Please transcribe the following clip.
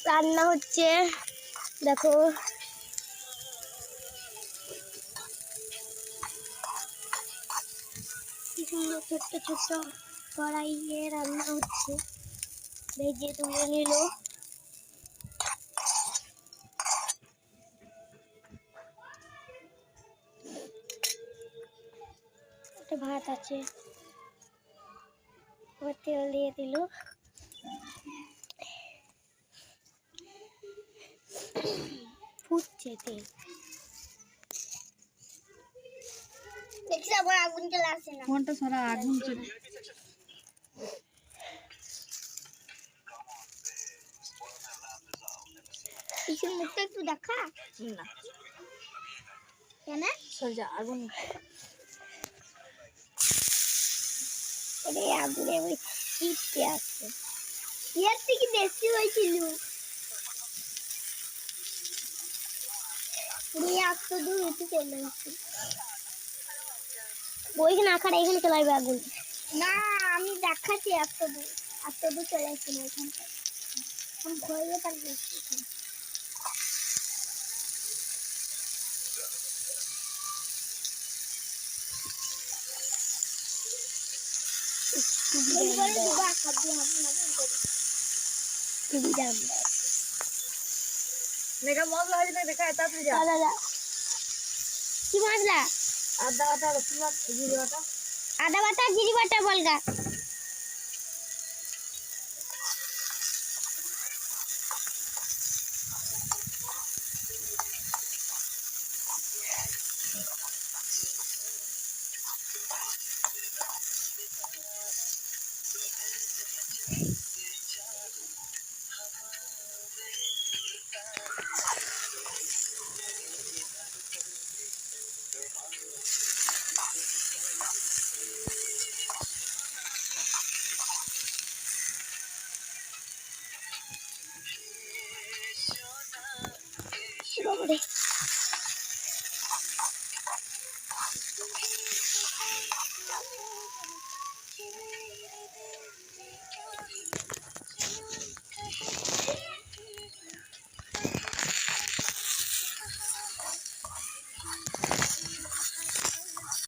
রান্না হচ্ছে দেখো। কি সুন্দর ছোট্ট ছোট্ট কড়াইয়ে রান্না হচ্ছে। ভেজে তুলে নিল। একটা ভাত আছে, তেল দিয়ে দিল। ফুটছে তেল। দেখছি আবার আগুন চলে আসছে না। ফোনটা সারা আগুন চলে। পিছন মুখটা একটু দেখা না কেন সোজা আগুন। ওরে আগুনে ওই চিপতে আসছে। এর থেকে বেশি হয়েছিল। একশো দূর উঠে চলে আসছে। বই না খাড়া এখানে চলে আসবে আগুন। না আমি দেখাচ্ছি একশো দূর চলে আসছে না এখানটা। আমি ভয়ে থাকবো এখানে। মেঘা মশলা হয়েছে না দেখা তাড়াতাড়ি যা। কি মশলা? আদা বাটা রসুন বাটা জিরে বাটা। আদা বাটা জিরে বাটা বলগা। বাবারে